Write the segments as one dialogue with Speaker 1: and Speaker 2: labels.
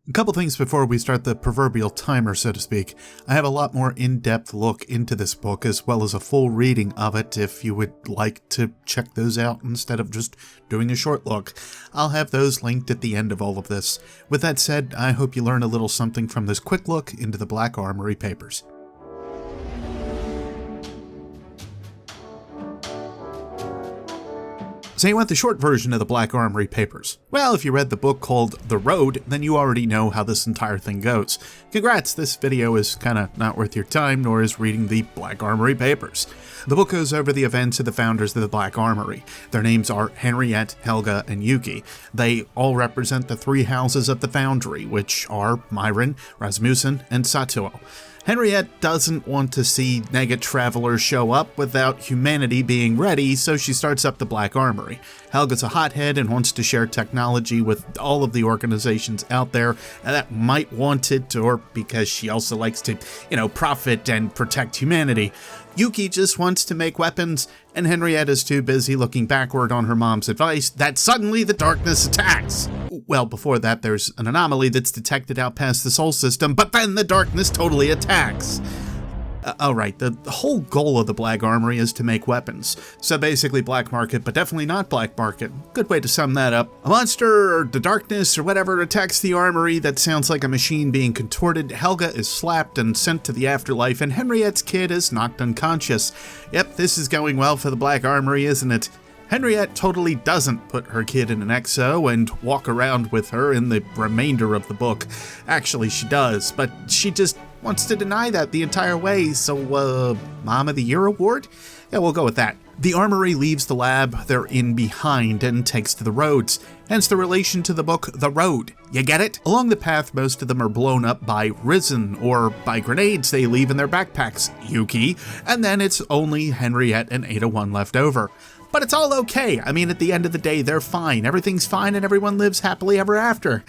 Speaker 1: A couple things before we start the proverbial timer, so to speak. I have a lot more in-depth look into this book, as well as a full reading of it if you would like to check those out instead of just doing a short look. I'll have those linked at the end of all of this. With that said, I hope you learn a little something from this quick look into the Black Armory Papers. So you want the short version of the Black Armory Papers. Well, if you read the book called The Road, then you already know how this entire thing goes. Congrats, this video is kinda not worth your time, nor is reading the Black Armory Papers. The book goes over the events of the founders of the Black Armory. Their names are Henriette, Helga, and Yuki. They all represent the three houses of the foundry, which are Myron, Rasmussen, and Satuo. Henriette doesn't want to see Nega travelers show up without humanity being ready, so she starts up the Black Armory. Helga's a hothead and wants to share technology with all of the organizations out there that might want it, or because she also likes to, profit and protect humanity. Yuki just wants to make weapons, and Henriette is too busy looking backward on her mom's advice that suddenly the darkness attacks. Well, before that, there's an anomaly that's detected out past the Sol system, but then the darkness totally attacks. Alright, the whole goal of the Black Armory is to make weapons. So basically black market, but definitely not black market. Good way to sum that up. A monster, or the darkness, or whatever attacks the armory that sounds like a machine being contorted. Helga is slapped and sent to the afterlife, and Henriette's kid is knocked unconscious. Yep, this is going well for the Black Armory, isn't it? Henriette totally doesn't put her kid in an exo and walk around with her in the remainder of the book. Actually, she does, but she just wants to deny that the entire way, so, Mom of the Year award? Yeah, we'll go with that. The armory leaves the lab they're in behind and takes to the roads, hence the relation to the book The Road. You get it? Along the path, most of them are blown up by Risen, or by grenades they leave in their backpacks, Yuki, and then it's only Henriette and Ada 1 left over. But it's all okay. I mean, at the end of the day, they're fine. Everything's fine and everyone lives happily ever after.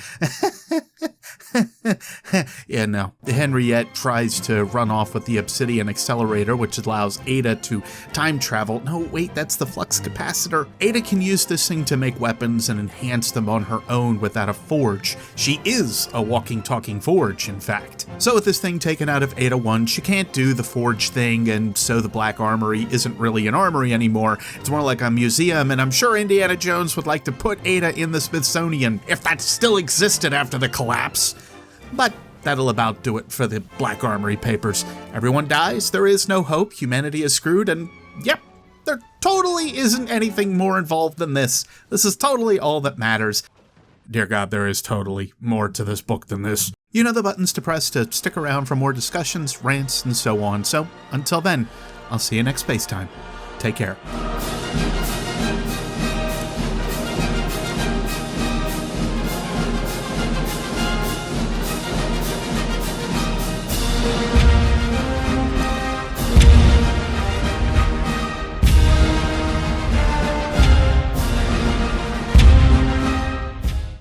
Speaker 1: Yeah, no. Henriette tries to run off with the obsidian accelerator, which allows Ada to time travel. No, wait, that's the flux capacitor. Ada can use this thing to make weapons and enhance them on her own without a forge. She is a walking, talking forge, in fact. So with this thing taken out of Ada 1, she can't do the forge thing, and so the Black Armory isn't really an armory anymore. It's more like a museum, and I'm sure Indiana Jones would like to put Ada in the Smithsonian, if that still existed after the collapse. But that'll about do it for the Black Armory Papers. Everyone dies, there is no hope, humanity is screwed, and yep, there totally isn't anything more involved than this. This is totally all that matters. Dear God, there is totally more to this book than this. You know the buttons to press to stick around for more discussions, rants, and so on. So, until then, I'll see you next space time. Take care.